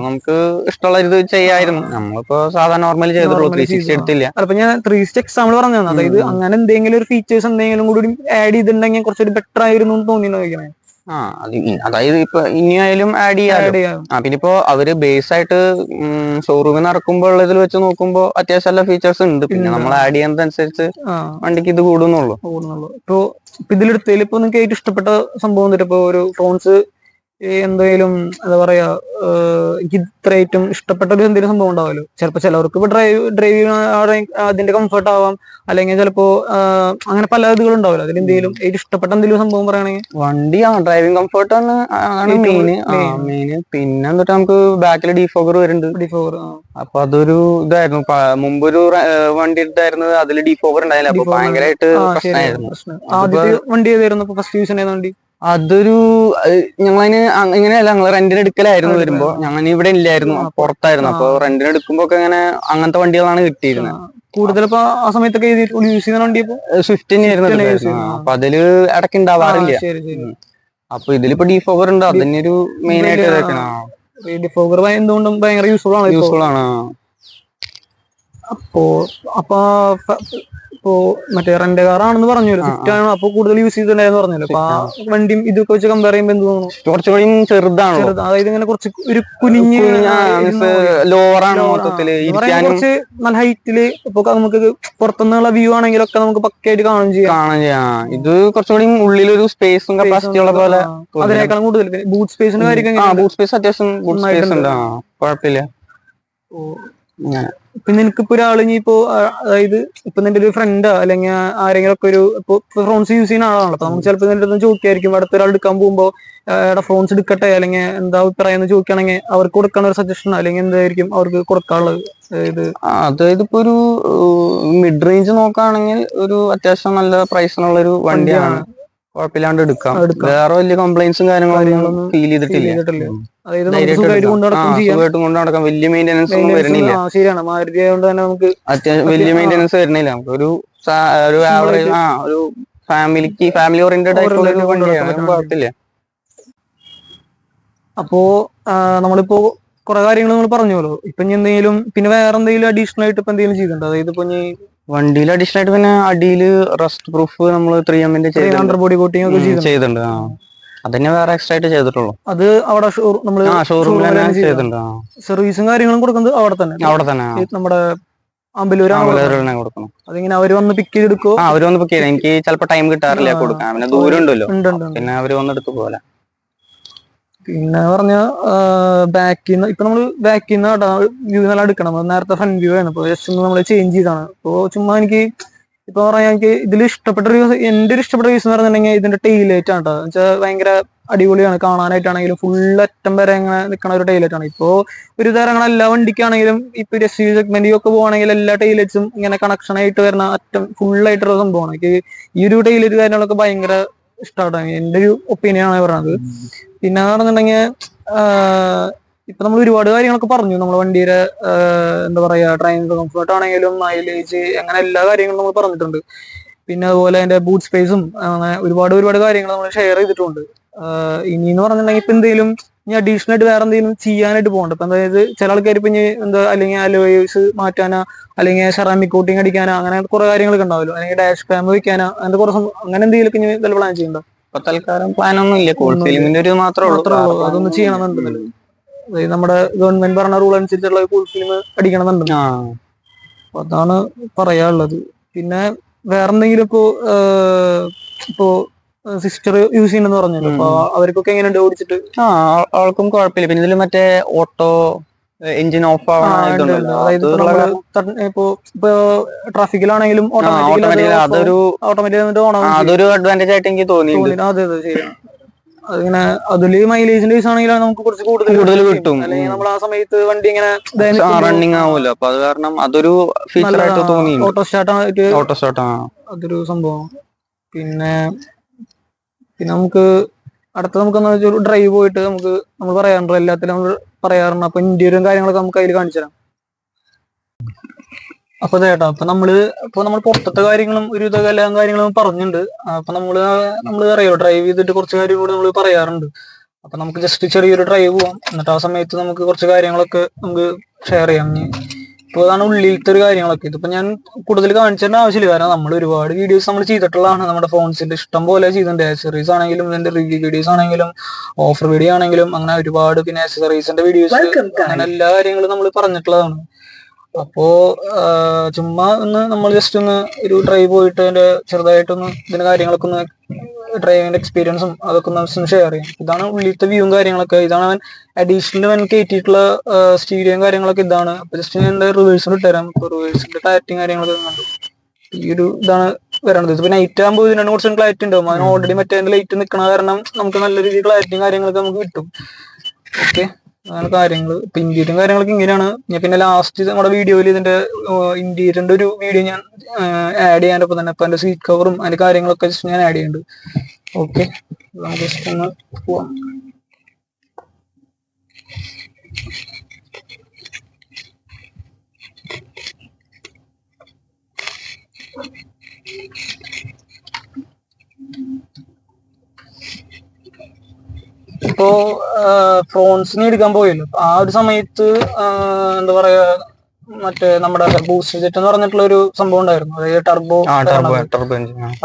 നമുക്ക് ഇഷ്ടമുള്ള ഇത് ചെയ്യായിരുന്നു. നമ്മളിപ്പോ സാധാരണ നോർമലി ചെയ്തിട്ടുള്ളൂ, 360 എടുത്തില്ല. അപ്പൊ ഞാൻ 360 എക്സാമ്പിൾ പറഞ്ഞു. അതായത് അങ്ങനെ എന്തെങ്കിലും ഒരു ഫീച്ചേഴ്സ് എന്തെങ്കിലും കൂടി ആഡ് ചെയ്തിട്ടുണ്ടെങ്കിൽ കുറച്ചൊരു ബെറ്റർ ആയിരുന്നു എന്ന് തോന്നിയിട്ടുണ്ടോ? അതായത് ഇപ്പൊ ഇനിയായാലും ആഡ് ചെയ്യാം. പിന്നെ ഇപ്പോ അവര് ബേസ് ആയിട്ട് ഷോറൂമിൽ നിന്ന് ഇറക്കുമ്പോൾ ഉള്ളതിൽ വെച്ച് നോക്കുമ്പോ അത്യാവശ്യം നല്ല ഫീച്ചേഴ്സ് ഉണ്ട്. പിന്നെ നമ്മൾ ആഡ് ചെയ്യുന്നതനുസരിച്ച് വണ്ടിക്ക് ഇത് കൂടുന്നുള്ളൂ. ഇപ്പൊ ഇതിലെടുത്തതിൽ ഇപ്പൊ നിങ്ങൾക്ക് ഏറ്റവും ഇഷ്ടപ്പെട്ട സംഭവം എന്നിട്ട് ഇപ്പൊ ഒരു ഫോൺസ് എന്തെങ്കിലും എന്താ പറയാ, എനിക്ക് ഇത്ര ഏറ്റവും ഇഷ്ടപ്പെട്ട ഒരു എന്തെങ്കിലും സംഭവം ഉണ്ടാവുമല്ലോ. ചിലപ്പോ ചിലവർക്ക് ഇപ്പൊ ഡ്രൈവ് അതിന്റെ കംഫർട്ട് ആവാം, അല്ലെങ്കിൽ ചിലപ്പോ അങ്ങനെ പല ഇതുകൾ ഉണ്ടാവില്ല. അതിലെന്തെങ്കിലും ഏറ്റവും ഇഷ്ടപ്പെട്ട എന്തെങ്കിലും സംഭവം പറയുകയാണെങ്കിൽ? വണ്ടി ഡ്രൈവിംഗ് കംഫർട്ട് ആണ് മെയിൻ. പിന്നെ എന്നിട്ട് നമുക്ക് ബാക്കിൽ ഡിഫോഗർ വരുന്നുണ്ട്. അപ്പൊ അതൊരു ഇതായിരുന്നു. മുമ്പൊരു വണ്ടി എടുത്തായിരുന്നു, അതിൽ ഡിഫോഗർ ഉണ്ടായില്ല. അപ്പൊ ഭയങ്കരമായിട്ട് പ്രശ്നമായിരുന്നു. വണ്ടി ഏതായിരുന്നു ഫസ്റ്റ് യൂസ് ചെയ്യുന്ന വണ്ടി? അതൊരു ഞങ്ങളതിന് ഇങ്ങനെയല്ല, ഞങ്ങൾ റെന്റിന് എടുക്കലായിരുന്നു. വരുമ്പോ ഞങ്ങൾ ഇവിടെ ഇല്ലായിരുന്നു, പുറത്തായിരുന്നു. അപ്പൊ റെന്റിന് എടുക്കുമ്പോ ഒക്കെ ഇങ്ങനെ അങ്ങനത്തെ വണ്ടികളാണ് കിട്ടിയിരുന്നത്. കൂടുതൽ ആ സമയത്തൊക്കെ യൂസ് ചെയ്യുന്ന വണ്ടി സ്വിഫ്റ്റ് തന്നെയായിരുന്നു. അപ്പൊ അതില് ഇടയ്ക്ക് ഉണ്ടാവാറില്ല. അപ്പൊ ഇതിലിപ്പോ ഡിഫോഗർ ഉണ്ട്, അതന്നെ ഒരു മെയിൻ ആയിട്ട്. ഡിഫോഗർ എന്തുകൊണ്ടും ഭയങ്കര യൂസ്ഫുൾ ആണ്. അപ്പൊ മറ്റേ റെന്റ് കാർ ആണെന്ന് പറഞ്ഞു, സ്വിഫ്റ്റ് ആണ്. അപ്പൊ കൂടുതൽ യൂസ് ചെയ്തിട്ടുണ്ടായിരുന്നു പറഞ്ഞല്ലോ. അപ്പൊ ആ വണ്ടിയും ഇതൊക്കെ വെച്ച് കമ്പയർ ചെയ്യുമ്പോൾ എന്ത് തോന്നുന്നു? കുറച്ചുകൂടി ചെറുതാണ്. അതായത് ഇങ്ങനെ കുറച്ച് ഒരു കുനിഞ്ഞ് ലോറാണ് മൊത്തത്തില്. കുറച്ച് നല്ല ഹൈറ്റില് ഇപ്പൊ നമുക്ക് പുറത്തുനിന്നുള്ള വ്യൂ ആണെങ്കിലൊക്കെ നമുക്ക് പക്കയായിട്ട് കാണുകയും ചെയ്യാം. ഇത് കുറച്ചുകൂടി ഉള്ളിലൊരു സ്പേസും കപ്പാസിറ്റി ഉള്ള പോലെ, അതിനേക്കാളും കൂടുതൽ ബൂട്ട് സ്പേസിന്റെ കാര്യം. ബൂട്ട് സ്പേസ് അത്യാവശ്യം ഉണ്ട്, കുഴപ്പമില്ല. പിന്നെ എനിക്കിപ്പോ ഒരാൾ ഇനിയിപ്പോ അതായത് ഇപ്പൊ നിന്റെ ഒരു ഫ്രണ്ട് അല്ലെങ്കിൽ ആരെങ്കിലും ഒക്കെ ഒരു ഇപ്പൊ ഫോൺസ് യൂസ് ചെയ്യുന്ന ആളാണല്ലോ. അപ്പൊ നമുക്ക് ചിലപ്പോൾ നിന്റെ അടുത്ത് ചോദിക്കായിരിക്കും, അടുത്ത ഒരാൾ എടുക്കാൻ പോകുമ്പോ ഫോൺസ് എടുക്കട്ടെ അല്ലെങ്കിൽ എന്താ അഭിപ്രായം എന്ന് ചോദിക്കുകയാണെങ്കിൽ അവർക്ക് കൊടുക്കാനുള്ള ഒരു സജഷൻ അല്ലെങ്കിൽ എന്തായിരിക്കും അവർക്ക് കൊടുക്കാനുള്ളത്? അതായത് ഇപ്പൊ ഒരു മിഡ് റേഞ്ച് നോക്കുകയാണെങ്കിൽ ഒരു അത്യാവശ്യം നല്ല പ്രൈസിനുള്ള ഒരു വണ്ടിയാണ്. കുഴപ്പമില്ലാണ്ട് എടുക്കാം. വേറെ വലിയ കംപ്ലൈന്റ്സും കാര്യങ്ങളൊന്നും ഫീൽ ചെയ്തിട്ടില്ല. സുഖമായിട്ട് കൊണ്ട് നടക്കാം. വലിയ മെയിൻ്റെനൻസ് ഒന്നും വരുന്നില്ല. ശരിയാണ്, മാരുതി ആയതുകൊണ്ട് തന്നെ നമുക്ക് അത്യാവശ്യം വലിയ മെയിൻ്റെനൻസ് വരുന്നില്ല. നമുക്ക് ഒരു ആവറേജ് ഒരു ഫാമിലി ഓറിയന്റഡ് ആയിട്ടുള്ള ഒരു വണ്ടിയാണ്, കുഴപ്പമില്ല. അപ്പോ നമ്മളിപ്പോ കുറെ കാര്യങ്ങൾ നമ്മൾ പറഞ്ഞല്ലോ. ഇപ്പൊ എന്തെങ്കിലും പിന്നെ വേറെ എന്തെങ്കിലും അഡീഷണൽ ആയിട്ട് ഇപ്പൊ എന്തെങ്കിലും ചെയ്തിട്ടുണ്ടോ? അതായത് ഇപ്പൊ വണ്ടിയിൽ അഡീഷണൽ ആയിട്ട് പിന്നെ അടിയില് റസ്റ്റ് പ്രൂഫ് നമ്മൾ 3M ബോഡി കോട്ടിംഗ് ഒക്കെ ചെയ്തിട്ടുണ്ട്. അതന്നെ വേറെ എക്സ്ട്രാ ആയിട്ട് ചെയ്തിട്ടുള്ളൂ. അത് അവിടെ ഷോറൂമിൽ ചെയ്തിട്ടുണ്ട്. സർവീസും കാര്യങ്ങളും കൊടുക്കുന്നത് അവിടെ തന്നെ നമ്മുടെ അമ്പലൂരാണ് കൊടുക്കണം. അതിങ്ങനെ അവര് വന്ന് പിക്ക് ചെയ്തെടുക്കോ? അവര് വന്ന് പിക്ക് ചെയ്ത്, എനിക്ക് ചിലപ്പോ ടൈം കിട്ടാറില്ല കൊടുക്കാൻ, പിന്നെ ദൂരം ഉണ്ടല്ലോ, പിന്നെ അവര് വന്നെടുത്ത് പോലെ. പിന്നെ പറഞ്ഞ ബാക്കിന്ന് ഇപ്പൊ നമ്മള് ബാക്കിന്ന് വ്യൂ നല്ല എടുക്കണം. നേരത്തെ ഫ്രണ്ട് വ്യൂ ആണ്, ഇപ്പൊ ജസ്റ്റ് ഒന്ന് നമ്മള് ചേഞ്ച് ചെയ്താണ്. അപ്പൊ ചുമ്മാ എനിക്ക് ഇപ്പൊ പറയാ, എനിക്ക് ഇതിൽ ഇഷ്ടപ്പെട്ട എന്റെ ഒരു ഇഷ്ടപ്പെട്ട വ്യൂസ് എന്ന് പറഞ്ഞിട്ടുണ്ടെങ്കിൽ ഇതിന്റെ ടെയിലൈറ്റ് ആണ് കേട്ടോ. വെച്ചാൽ ഭയങ്കര അടിപൊളിയാണ് കാണാനായിട്ടാണെങ്കിലും. ഫുൾ അറ്റം വരെ ഇങ്ങനെ നിൽക്കുന്ന ഒരു ടൈലൈറ്റ് ആണ്. ഇപ്പോ ഒരു തരങ്ങൾ എല്ലാ വണ്ടിക്കാണെങ്കിലും ഇപ്പൊ SUV സെഗ്മെന്റ് ഒക്കെ പോകുകയാണെങ്കിൽ എല്ലാ ടൈലൈറ്റ്സും ഇങ്ങനെ കണക്ഷൻ ആയിട്ട് വരുന്ന അറ്റം ഫുൾ ആയിട്ടുള്ള സംഭവമാണ്. എനിക്ക് ഈ ഒരു ടൈലൈറ്റ് കാര്യങ്ങളൊക്കെ ഭയങ്കര ഇഷ്ടമാണ്. എന്റെ ഒരു ഒപ്പീനിയൻ ആണ് പറയുന്നത്. പിന്നെ പറഞ്ഞിട്ടുണ്ടെങ്കിൽ ഇപ്പൊ നമ്മൾ ഒരുപാട് കാര്യങ്ങളൊക്കെ പറഞ്ഞു. നമ്മുടെ വണ്ടിയുടെ എന്താ പറയാ, ഡ്രൈവിംഗ് കംഫർട്ട് ആണെങ്കിലും മൈലേജ്, അങ്ങനെ എല്ലാ കാര്യങ്ങളും നമ്മൾ പറഞ്ഞിട്ടുണ്ട്. പിന്നെ അതുപോലെ അതിന്റെ ബൂട്ട് സ്പേസും അങ്ങനെ ഒരുപാട് കാര്യങ്ങൾ നമ്മൾ ഷെയർ ചെയ്തിട്ടുണ്ട്. ഇനിന്ന് പറഞ്ഞിട്ടുണ്ടെങ്കിൽ ഇപ്പൊ എന്തെങ്കിലും ഇനി അഡീഷണൽ ആയിട്ട് വേറെ എന്തെങ്കിലും ചെയ്യാനായിട്ട് പോകണ്ട. ഇപ്പൊ അതായത് ചില ആൾക്കാർ ഇപ്പൊ എന്താ, അല്ലെങ്കിൽ അലോയ്സ് മാറ്റാനോ, അല്ലെങ്കിൽ സെറാമിക് കോട്ടിങ് അടിക്കാനോ, അങ്ങനെ കുറെ കാര്യങ്ങളൊക്കെ ഉണ്ടാവല്ലോ, അല്ലെങ്കിൽ ഡാഷ് ക്യാം വെക്കാനോ, അങ്ങനത്തെ കുറച്ച് അങ്ങനെ എന്തെങ്കിലും ഇനി പ്ലാൻ ചെയ്യുന്നുണ്ടോ? തൽക്കാലം പ്ലാൻ ഒന്നും ഇല്ല. ഫിലിമിന്റെ ഒരു മാത്രമേ ഉള്ളൂ. അതൊന്നും ചെയ്യണമെന്നുണ്ടല്ലോ. അതായത് നമ്മുടെ ഗവൺമെന്റ് പറഞ്ഞ റൂൾ അനുസരിച്ചുള്ള ഫുൾ ഫിലിം അടിക്കണമെന്നുണ്ടല്ലോ. അപ്പൊ അതാണ് പറയാനുള്ളത്. പിന്നെ വേറെന്തെങ്കിലും ഇപ്പോ സിസ്റ്റർ യൂസ് ചെയ്യണമെന്ന് പറഞ്ഞല്ലോ, അപ്പൊ അവർക്കൊക്കെ എങ്ങനെയുണ്ട് ഓടിച്ചിട്ട്? അവൾക്കും കുഴപ്പമില്ല. പിന്നെ ഇതിൽ മറ്റേ ഓട്ടോ എഞ്ചിൻ ഓഫ് ആവണം, അതായത് ഇപ്പൊ ട്രാഫിക്കിലാണെങ്കിലും അതൊരു അഡ്വാൻറ്റേജ് ആയിട്ട് എനിക്ക് തോന്നിയിട്ടുണ്ട്. അതെ ശരിയാണ്. അതിങ്ങനെ അതില് മൈലേജിന്റെ കേസ് ആണെങ്കിൽ നമുക്ക് കുറച്ച് കൂടുതൽ കിട്ടും. അല്ലെങ്കിൽ നമ്മൾ ആ സമയത്ത് വണ്ടി ഇങ്ങനെ റണ്ണിങ് ആവുമല്ലോ, അപ്പൊ അത് കാരണം അതൊരു ഫീച്ചർ ആയിട്ട് തോന്നി. ഓട്ടോ സ്റ്റാർട്ട് അതൊരു സംഭവം. പിന്നെ നമുക്ക് അടുത്ത നമുക്ക് ഡ്രൈവ് പോയിട്ട് നമ്മൾ പറയാറുണ്ട്, എല്ലാത്തിലും നമ്മൾ പറയാറുണ്ട്. അപ്പൊ ഇന്റീരിയറും കാര്യങ്ങളൊക്കെ നമുക്ക് അതിൽ കാണിച്ചു തരാം. അപ്പൊ ചേട്ടാ, അപ്പൊ നമ്മൾ പുറത്തത്തെ കാര്യങ്ങളും ഒരു എല്ലാ കാര്യങ്ങളും പറഞ്ഞിട്ടുണ്ട്. അപ്പൊ നമ്മള് അറിയാലോ, ഡ്രൈവ് ചെയ്തിട്ട് കുറച്ച് കാര്യം കൂടി നമ്മൾ പറയാറുണ്ട്. അപ്പൊ നമുക്ക് ജസ്റ്റ് ചെറിയൊരു ഡ്രൈവ് പോവാം. എന്നിട്ട് ആ സമയത്ത് നമുക്ക് കുറച്ച് കാര്യങ്ങളൊക്കെ നമുക്ക് ഷെയർ ചെയ്യാം. ഇപ്പൊ അതാണ് ഉള്ളിലത്തെ ഒരു കാര്യങ്ങളൊക്കെ. ഇതിപ്പോ ഞാൻ കൂടുതൽ കാണിച്ചേണ്ട ആവശ്യമില്ല, കാരണം നമ്മൾ ഒരുപാട് വീഡിയോസ് നമ്മൾ ചെയ്തിട്ടുള്ളതാണ്. നമ്മുടെ ഫോൺസിന്റെ ഇഷ്ടം പോലെ ചെയ്തിട്ടുണ്ട്. ആക്സസറീസ് ആണെങ്കിലും, ഇതിന്റെ റിവ്യൂ വീഡിയോസ് ആണെങ്കിലും, ഓഫർ വീഡിയോ ആണെങ്കിലും, അങ്ങനെ ഒരുപാട്. പിന്നെ ആക്സസറീസിന്റെ വീഡിയോസ്, അങ്ങനെ എല്ലാ കാര്യങ്ങളും നമ്മൾ പറഞ്ഞിട്ടുള്ളതാണ്. അപ്പോ ചുമ്മാ നമ്മൾ ജസ്റ്റ് ഒന്ന് ഒരു ഡ്രൈവ് പോയിട്ട് അതിന്റെ ചെറുതായിട്ടൊന്ന് ഇതിന്റെ കാര്യങ്ങളൊക്കെ ഒന്ന്, ഡ്രൈവിംഗ് എക്സ്പീരിയൻസും അതൊക്കെ ഒന്ന് ഷെയർ ചെയ്യാം. ഇതാണ് ഉള്ളിലത്തെ വ്യൂവും കാര്യങ്ങളൊക്കെ. ഇതാണ് അവൻ അഡീഷണൽ കയറ്റിയിട്ടുള്ള സ്റ്റീരിയോയും കാര്യങ്ങളൊക്കെ ഇതാണ്. അപ്പൊ ജസ്റ്റ് ഞാൻ എന്റെ റിവേഴ്സിൽ ഇട്ടുതരാം. റിവേഴ്സിന്റെ ടാറ്റിങ് കാര്യങ്ങളൊക്കെ കണ്ടു. ഈ ഒരു ഇതാണ് വരണത്. ഇതിപ്പോ നൈറ്റ് ആകുമ്പോൾ ഇതിനാണ് കുറച്ചും ക്ലാരിറ്റി ഉണ്ടാവും. അതിന് ഓൾറെഡി മറ്റേ ലൈറ്റ് നിൽക്കണ കാരണം നമുക്ക് നല്ല രീതിയിൽ ക്ലാരിറ്റിയും കാര്യങ്ങളൊക്കെ നമുക്ക് കിട്ടും. ഓക്കെ, അങ്ങനെ കാര്യങ്ങൾ. ഇപ്പൊ ഇന്റീരിയറും കാര്യങ്ങളൊക്കെ ഇങ്ങനെയാണ്. ഞാൻ പിന്നെ ലാസ്റ്റ് നമ്മുടെ വീഡിയോയിൽ ഇതിന്റെ ഇന്റീരിയറിന്റെ ഒരു വീഡിയോ ഞാൻ ആഡ് ചെയ്യാനൊപ്പം തന്നെ ഇപ്പൊ എന്റെ സീറ്റ് കവറും അതിന്റെ കാര്യങ്ങളൊക്കെ ജസ്റ്റ് ഞാൻ ആഡ് ചെയ്യുന്നുണ്ട്. ഓക്കെ, നമുക്ക് ജസ്റ്റ് ഒന്ന് പോവാം. ഇപ്പോ ഫ്രോൺസിന് എടുക്കാൻ പോയല്ലോ, ആ ഒരു സമയത്ത് എന്താ പറയാ, മറ്റേ നമ്മുടെ ബൂസ്റ്റർ ജെറ്റ് എന്ന് പറഞ്ഞിട്ടുള്ള ഒരു സംഭവം ഉണ്ടായിരുന്നു. അതായത് ടർബോ.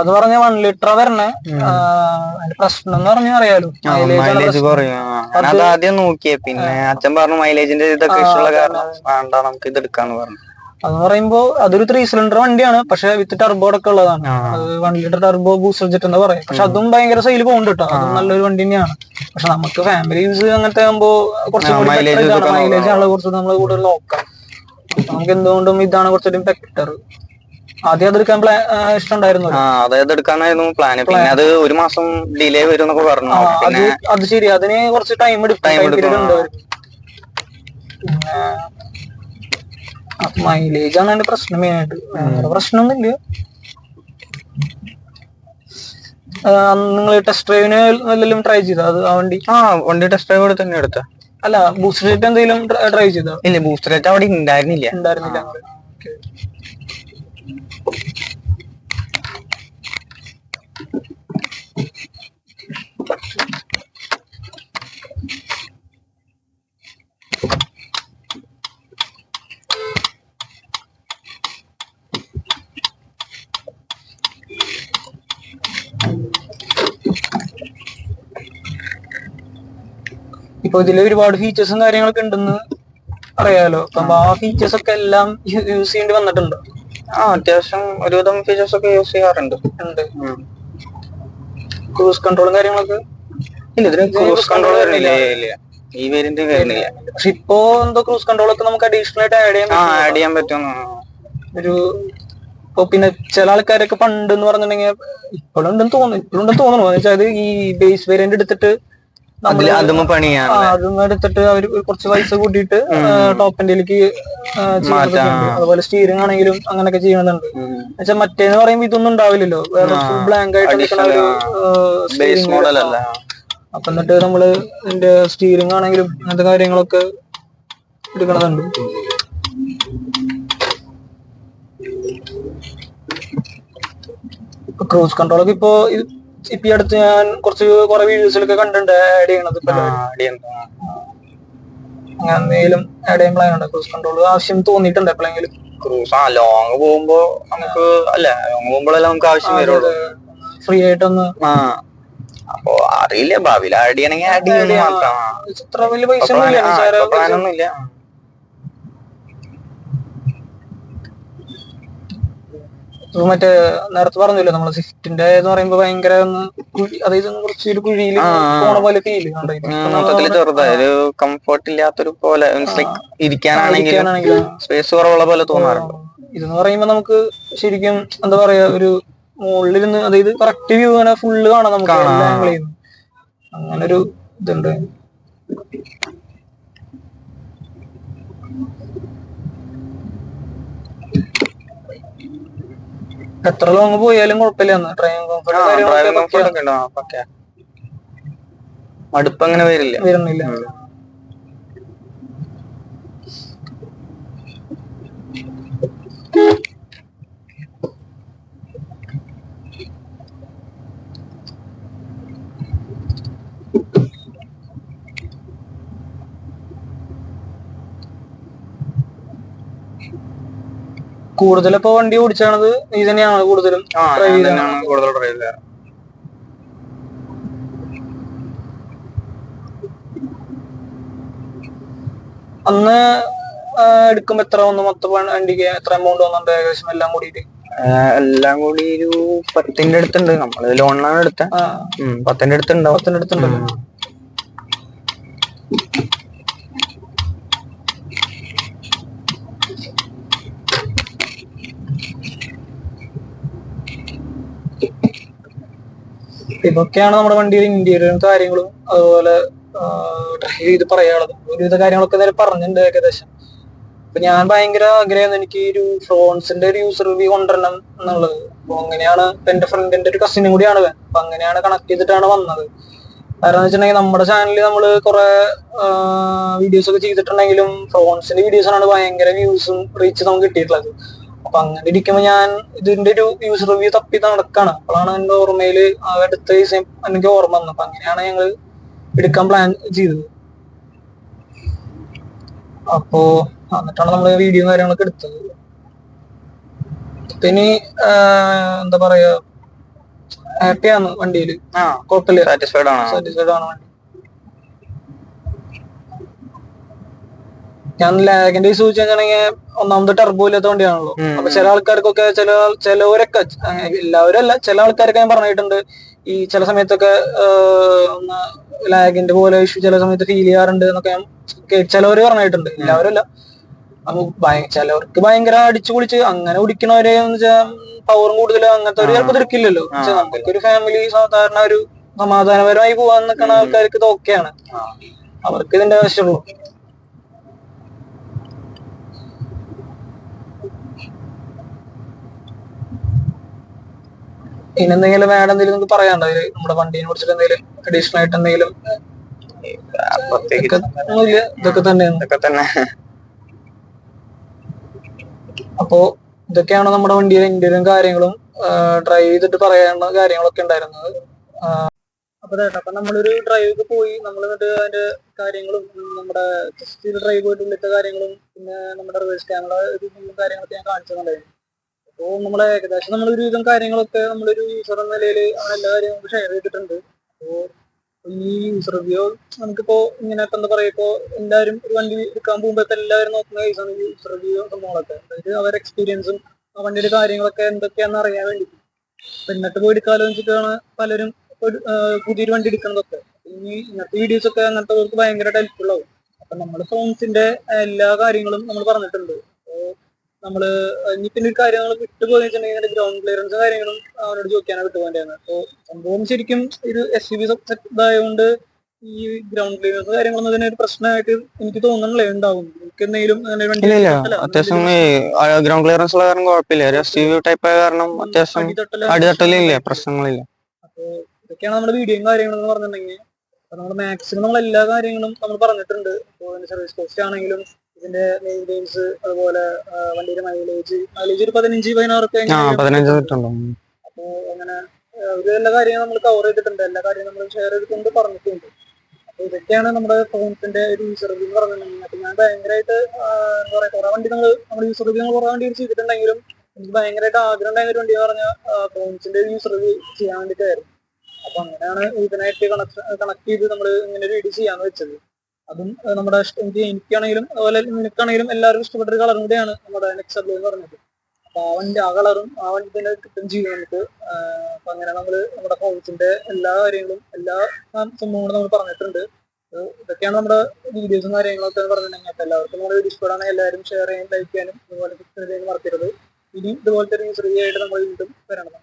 അത് പറഞ്ഞ 1 ലിറ്റർ വരണേ. അതിന്റെ പ്രശ്നം എന്ന് പറഞ്ഞാൽ അറിയാലോ, മൈലേജ് കുറയും. അത് ആദ്യം നോക്കിയേ, പിന്നെ അച്ഛൻ പറഞ്ഞു മൈലേജിന്റെ ഇതൊക്കെ ഇഷ്ടമുള്ള കാരണം വേണ്ട, നമുക്ക് ഇത് എടുക്കാന്ന് പറഞ്ഞു. അതെന്ന് പറയുമ്പോ അതൊരു 3 സിലിണ്ടർ വണ്ടിയാണ്, പക്ഷെ വിത്ത് ടർബോ അടക്കം ഉള്ളതാണ്. അത് 1 ലിറ്റർ ടർബോ ബൂസ്റ്റർ ജെറ്റ് എന്ന് പറയും. പക്ഷെ അതും ഭയങ്കര സെയിൽ പോകുന്നുണ്ട് കേട്ടോ. അതും നല്ലൊരു വണ്ടി തന്നെയാണ്. പക്ഷെ നമുക്ക് ഫാമിലി യൂസ് അങ്ങനത്തെ ആകുമ്പോ കുറച്ചും മൈലേജ് ആണ് കുറച്ച് നമ്മൾ കൂടുതൽ നോക്കാം. അപ്പൊ നമുക്ക് എന്തുകൊണ്ടും ഇതാണ് കുറച്ചുകൂടി ബെറ്റർ. ആദ്യം അതെടുക്കാൻ ഇഷ്ടമുണ്ടായിരുന്നു. അതെടുക്കാനായിരുന്നു പ്ലാൻ. പിന്നെ അത് ഒരു മാസം ഡിലേ വരും എന്നൊക്കെ പറഞ്ഞു. അത് ശരി, അതിന് കുറച്ച് ടൈം എടുക്കും. മൈലേജ് ആണ് അതിന്റെ പ്രശ്നം മെയിനായിട്ട്. വേറെ പ്രശ്നമൊന്നുമില്ല. നിങ്ങൾ ടെസ്റ്റ് ഡ്രൈവിന് എല്ലാം ട്രൈ ചെയ്തോ അത് ആ വണ്ടി? വണ്ടി ടെസ്റ്റ് ഡ്രൈവ് ഇവിടെ തന്നെ എടുത്ത. അല്ല ബൂസ്റ്റർ റേറ്റ് എന്തെങ്കിലും ട്രൈ ചെയ്തോ? ഇല്ല, ബൂസ്റ്റർ റേറ്റ് അവിടെ ഉണ്ടായിരുന്നില്ല. ഇപ്പൊ ഇതില് ഒരുപാട് ഫീച്ചേഴ്സും കാര്യങ്ങളൊക്കെ ഉണ്ടെന്ന് അറിയാലോ. അപ്പൊ ആ ഫീച്ചേഴ്സ് ഒക്കെ എല്ലാം യൂസ് ചെയ്യേണ്ടി വന്നിട്ടുണ്ട്. അത്യാവശ്യം ഒരുവിധം ഫീച്ചേഴ്സ് ഒക്കെ യൂസ് ചെയ്യാറുണ്ട്. ക്രൂസ് കൺട്രോളും കാര്യങ്ങളൊക്കെ ഇല്ല, ഇതിന് ക്രൂസ് കൺട്രോൾ വരുന്നില്ല. ഈ വേരിയന്റ് വരുന്നില്ല. പക്ഷെ ഇപ്പോ എന്തോ ക്രൂസ് കൺട്രോൾ ഒക്കെ നമുക്ക് അഡീഷണൽ ആയിട്ട് ആഡ് ചെയ്യാൻ പറ്റും. ഒരു ഇപ്പൊ പിന്നെ ചില ആൾക്കാരൊക്കെ പണ്ട് എന്ന് പറഞ്ഞിട്ടുണ്ടെങ്കിൽ ഇപ്പോഴുണ്ടെന്ന് തോന്നുന്നു. വെച്ചാൽ ഈ ബേസ് വേരിയന്റ് എടുത്തിട്ട് അതും എടുത്തിട്ട് അവർ കുറച്ച് പൈസ കൂട്ടിയിട്ട് ടോപ്പ് എൻഡിലേക്ക് അതുപോലെ സ്റ്റിയറിംഗ് ആണെങ്കിലും അങ്ങനെയൊക്കെ ചെയ്യുന്നുണ്ട്. എന്നുവെച്ചാൽ മറ്റേന്ന് പറയുമ്പോ ഇതൊന്നും ഉണ്ടാവില്ലല്ലോ, വേറെ ഫുൾ ബ്ലാങ്ക് ആയിട്ട് നിൽക്കുന്ന ഒരു അപ്പൊ എന്നിട്ട് നമ്മള് ഇതിന്റെ സ്റ്റിയറിംഗ് ആണെങ്കിലും അങ്ങനത്തെ കാര്യങ്ങളൊക്കെ എടുക്കണതുണ്ട്. ക്രൂസ് കൺട്രോളൊക്കെ ഇപ്പൊ ഈ അടുത്ത് ഞാൻ കുറെ വീഡിയോസിലൊക്കെ കണ്ടിട്ടുണ്ട് ആഡ് ചെയ്യണത്. അങ്ങനെ എന്തെങ്കിലും ആഡ് ചെയ്യാൻ പ്ലാൻ ഉണ്ട്? ക്രൂസ് കൺട്രോൾ ആവശ്യം തോന്നിയിട്ടുണ്ട് എപ്പോഴെങ്കിലും? ലോങ് പോകുമ്പോ നമുക്ക് നമുക്ക് ആവശ്യം വരുള്ളൂ. ഫ്രീ ആയിട്ടൊന്ന് അപ്പൊ അറിയില്ല, ഭാവിയിൽ ആഡ് ചെയ്യണമെങ്കിൽ ആഡ് ചെയ്യണം. ഇത്ര വലിയ പൈസ ഒന്നുമില്ല. മറ്റേ നേരത്തെ പറഞ്ഞില്ലേ നമ്മള് സ്വിഫ്റ്റിന്റെ എന്ന് പറയുമ്പോ ഭയങ്കര അതായത് കുറച്ചൊരു കുഴിയിൽ പോണ പോലെ ഫീൽ കംഫർട്ട് ഇല്ലാത്തൊരു പോലെ ഇരിക്കാനാണെങ്കിലും സ്പേസ് കുറവുള്ള പോലെ തോന്നാറുണ്ട്. ഇതെന്ന് പറയുമ്പോ നമുക്ക് ശരിക്കും എന്താ പറയാ, ഒരു മുകളിലിരുന്ന് അതായത് കറക്റ്റ് വ്യൂ അങ്ങനെ ഫുള്ള് കാണാം നമുക്ക് എല്ലാ ആംഗിളിൽ നിന്ന്. അങ്ങനെ ഒരു ഇതുണ്ട്. എത്ര ലോങ് പോയാലും കുഴപ്പമില്ല. ഡ്രൈവിംഗ് കംഫർട്ട് മടുപ്പ് അങ്ങനെ വരുന്നില്ല. കൂടുതൽ ഇപ്പൊ വണ്ടി ഓടിച്ചാണത് നീ തന്നെയാണ് കൂടുതലും ഡ്രൈവ് ചെയ്യാറ്? അന്ന് എടുക്കുമ്പോ എത്ര വന്നു മൊത്തം വണ്ടിക്ക്? എത്ര എമൗണ്ട് വന്നുണ്ട് ഏകദേശം എല്ലാം കൂടിയിട്ട്? എല്ലാം കൂടി ഒരു 10ന്റെ അടുത്തുണ്ട്. നമ്മള് ലോണിനാണ് എടുത്ത. 10ന്റെ അടുത്തുണ്ടോ? ഇതൊക്കെയാണ് നമ്മുടെ വണ്ടിയുടെ ഇന്റീരിയറും കാര്യങ്ങളും അതുപോലെ ഡ്രൈവ് ചെയ്ത് പറയാനുള്ളത്. ഒരുവിധ കാര്യങ്ങളൊക്കെ നേരെ പറഞ്ഞിട്ടുണ്ട് ഏകദേശം. അപ്പൊ ഞാൻ ഭയങ്കര ആഗ്രഹം എനിക്ക് ഒരു ഫ്രോൺസിന്റെ ഒരു യൂസർ റിവ്യൂ കൊണ്ടുവരണം എന്നുള്ളത്. അപ്പൊ അങ്ങനെയാണ് എന്റെ ഫ്രണ്ടിന്റെ ഒരു കസിനും കൂടിയാണ്. അപ്പൊ അങ്ങനെയാണ് കണക്ട് ചെയ്തിട്ടാണ് വന്നത്. കാരണം എന്ന് വെച്ചിട്ടുണ്ടെങ്കിൽ നമ്മുടെ ചാനലിൽ നമ്മള് കുറെ വീഡിയോസ് ഒക്കെ ചെയ്തിട്ടുണ്ടെങ്കിലും ഫ്രോൺസിന്റെ വീഡിയോസാണ് ഭയങ്കര വ്യൂസും റീച്ച് നമുക്ക് കിട്ടിയിട്ടുള്ളത്. അപ്പൊ അങ്ങനെ ഇരിക്കുമ്പോ ഞാൻ ഇതിന്റെ ഒരു യൂസർ റിവ്യൂ തപ്പി നടക്കാണ്. അപ്പോഴാണ് എന്റെ ഓർമ്മയില് അടുത്ത ദിവസം എനിക്ക് ഓർമ്മ വന്നത്. അപ്പൊ അങ്ങനെയാണ് ഞങ്ങൾ എടുക്കാൻ പ്ലാൻ ചെയ്തത്. അപ്പോ എന്നിട്ടാണ് നമ്മള് വീഡിയോ കാര്യങ്ങളൊക്കെ എടുത്തത്. പിന്നെ എന്താ പറയാ, ഹാപ്പിയാണ് വണ്ടിയില്. കുഴപ്പമില്ല, സാറ്റിസ്ഫൈഡ് ആണ് വണ്ടി. ഞാൻ ലാഗിന്റെ ഇഷ്യൂ വെച്ചിട്ടുണ്ടെങ്കിൽ ഒന്നാമത് ടർബോ ഇല്ലാത്ത വണ്ടിയാണല്ലോ. അപ്പൊ ചില ആൾക്കാർക്കൊക്കെ ചിലവരൊക്കെ എല്ലാവരും അല്ല, ചില ആൾക്കാരൊക്കെ ഞാൻ പറഞ്ഞിട്ടുണ്ട് ഈ ചില സമയത്തൊക്കെ ലാഗിന്റെ പോലെ ഇഷ്യൂ ചില സമയത്ത് ഫീൽ ചെയ്യാറുണ്ട് എന്നൊക്കെ ഞാൻ ചിലവര് പറഞ്ഞിട്ടുണ്ട്. എല്ലാവരും അല്ല. അപ്പൊ ചിലവർക്ക് ഭയങ്കര അടിച്ചു പൊളിച്ച് അങ്ങനെ കുടിക്കണവരെ പവറും കൂടുതൽ അങ്ങനത്തെ ഒരു ചിലപ്പോൾ എടുക്കില്ലല്ലോ. പക്ഷെ നമുക്കൊരു ഫാമിലി സാധാരണ ഒരു സമാധാനപരമായി പോവാൻ നിൽക്കുന്ന ആൾക്കാർക്ക് ഇത് ഓക്കെയാണ്. അവർക്ക് ഇതിന്റെ ആവശ്യമുള്ളൂ. ഇനി എന്തെങ്കിലും വേറെ എന്തെങ്കിലും നിങ്ങൾക്ക് പറയാനുണ്ടോ നമ്മുടെ വണ്ടിനെ കുറിച്ചിട്ട് എന്തെങ്കിലും അഡീഷണൽ ആയിട്ട് എന്തെങ്കിലും? ഒന്നുമില്ല, ഇതൊക്കെ തന്നെയാണ്. ഇതൊക്കെ തന്നെ. അപ്പോ ഇതൊക്കെയാണ് നമ്മുടെ വണ്ടിയുടെ ഇന്റീരിയറും കാര്യങ്ങളും ഡ്രൈവ് ചെയ്തിട്ട് പറയാനുള്ള കാര്യങ്ങളൊക്കെ ഉണ്ടായിരുന്നത്. അപ്പൊ നമ്മളൊരു ഡ്രൈവ് പോയി നമ്മൾ എന്നിട്ട് അതിന്റെ കാര്യങ്ങളും നമ്മുടെ ഡ്രൈവ് പോയിട്ട് ഉള്ളിലത്തെ കാര്യങ്ങളും പിന്നെ നമ്മുടെ റിവേഴ്സ് ക്യാമറ കാര്യങ്ങളൊക്കെ ഞാൻ കാണിച്ചിട്ടുണ്ടായിരുന്നു. അപ്പോൾ നമ്മളെ ഏകദേശം നമ്മളൊരു വിധം കാര്യങ്ങളൊക്കെ നമ്മളൊരു യൂസർ എന്ന നിലയിൽ എല്ലാ കാര്യങ്ങളും ഷെയർ ചെയ്തിട്ടുണ്ട്. അപ്പോൾ ഈ യൂസർ റിവ്യൂ നമുക്കിപ്പോ ഇങ്ങനെ എന്താ പറയാ, ഇപ്പോ എല്ലാവരും ഒരു വണ്ടി എടുക്കാൻ പോകുമ്പോ എല്ലാവരും നോക്കുന്ന കേസാണ് ഈ യൂസർ റിവ്യൂ സംഭവങ്ങളൊക്കെ. അതായത് അവരുടെ എക്സ്പീരിയൻസും ആ വണ്ടിയുടെ കാര്യങ്ങളൊക്കെ എന്തൊക്കെയാണെന്ന് അറിയാൻ വേണ്ടി. എന്നിട്ട് പോയി എടുക്കാലോ വെച്ചിട്ടാണ് പലരും പുതിയൊരു വണ്ടി എടുക്കുന്നതൊക്കെ. ഇന്നത്തെ വീഡിയോസ് ഒക്കെ അങ്ങനത്തെ ഭയങ്കര ഹെൽപ്ഫുൾ ആവും. അപ്പൊ നമ്മള് ഫോൺസിന്റെ എല്ലാ കാര്യങ്ങളും നമ്മൾ പറഞ്ഞിട്ടുണ്ട്. അപ്പോൾ നമ്മള് ഇനി പിന്നെ കാര്യങ്ങൾ വിട്ടുപോയി വെച്ചിട്ടുണ്ടെങ്കിൽ ഗ്രൗണ്ട് ക്ലിയറൻസ് കാര്യങ്ങളും അവനോട് ചോദിക്കാനാണ് വിട്ടുപോകേണ്ടത്. അപ്പോൾ സംഭവം ശരിക്കും ഒരു SUV ഇതായതുകൊണ്ട് ഈ ഗ്രൗണ്ട് ക്ലിയറൻസ് കാര്യങ്ങളൊന്നും അതിന് ഒരു പ്രശ്നമായിട്ട് എനിക്ക് തോന്നുന്നില്ല ഉണ്ടാവും. എനിക്ക് എന്തെങ്കിലും അത്യാവശ്യം ഗ്രൗണ്ട് ക്ലിയറൻസ് ഉള്ള കാരണം കുഴപ്പമില്ല. SUV ടൈപ്പ് ആയ കാരണം അത്യാവശ്യം അടിതട്ടലില്ല, പ്രശ്നങ്ങളില്ല. അപ്പൊ ഇതൊക്കെയാണ് നമ്മുടെ വീഡിയോയും കാര്യങ്ങളും എന്ന് പറഞ്ഞിട്ടുണ്ടെങ്കിൽ. അപ്പൊ നമ്മൾ മാക്സിമം നമ്മൾ എല്ലാ കാര്യങ്ങളും നമ്മൾ പറഞ്ഞിട്ടുണ്ട്. ഇപ്പോൾ സർവീസ് കോസ്റ്റ് ആണെങ്കിലും ഇതിന്റെ മെയിൻ്റെനൻസ്, അതുപോലെ വണ്ടിയുടെ മൈലേജ് ഒരു 15-16 കിട്ടുന്നുണ്ടോ. അപ്പൊ അങ്ങനെ എല്ലാ കാര്യങ്ങളും നമ്മൾ കവർ ചെയ്തിട്ടുണ്ട്. എല്ലാ കാര്യവും നമ്മൾ ഷെയർ ചെയ്തിട്ടുണ്ട്, പറഞ്ഞിട്ടുണ്ട്. അപ്പൊ ഇതൊക്കെയാണ് നമ്മുടെ ഫോൺസിന്റെ ഒരു യൂസർ റിവ്യൂ എന്ന് പറഞ്ഞിട്ടുണ്ടെങ്കിൽ. അപ്പൊ ഞാൻ ഭയങ്കരമായിട്ട് എന്താ പറയാ, കുറെ വണ്ടി നമ്മൾ യൂസർ റിവ്യൂ കുറെ വണ്ടി ചെയ്തിട്ടുണ്ടെങ്കിലും എനിക്ക് ഭയങ്കരമായിട്ട് ആഗ്രഹം ഉണ്ടായ ഒരു വണ്ടി പറഞ്ഞ ഫോൺസിന്റെ യൂസർ റിവ്യൂ ചെയ്യാൻ വേണ്ടിയിട്ടായിരുന്നു. അപ്പൊ അങ്ങനെയാണ് ഇതിനായിട്ട് കണക്ട് ചെയ്ത് നമ്മൾ ഇങ്ങനെ ഒരു വീഡിയോ ചെയ്യാന്ന് വെച്ചത്. അതും നമ്മുടെ എനിക്കാണെങ്കിലും അതുപോലെ നിനക്കാണെങ്കിലും എല്ലാവർക്കും ഇഷ്ടപ്പെട്ട ഒരു കളറും കൂടിയാണ് നമ്മുടെ നെക്സബ്ലൂ എന്ന് പറഞ്ഞത്. അപ്പൊ ആ കളറും ആ വണ്ടി തന്നെ കിട്ടും ചെയ്യും നമുക്ക്. അപ്പൊ അങ്ങനെ നമ്മുടെ ഫോൺസിന്റെ എല്ലാ കാര്യങ്ങളും എല്ലാ സംഭവങ്ങളും നമ്മൾ പറഞ്ഞിട്ടുണ്ട്. ഇതൊക്കെയാണ് നമ്മുടെ വീഡിയോസും കാര്യങ്ങളൊക്കെ പറഞ്ഞിട്ടുണ്ടെങ്കിൽ. അപ്പൊ എല്ലാവർക്കും നമ്മുടെ വീഡിയോ ഇഷ്ടപ്പെടാണെങ്കിൽ എല്ലാവരും ഷെയർ ചെയ്യാനും ലൈക്ക് ചെയ്യാനും അതുപോലെ മറക്കരുത്. ഇനി ഇതുപോലത്തെ ഒരു ന്യൂസ് റിവ്യൂ ആയിട്ട് നമ്മൾ വീണ്ടും വരണം.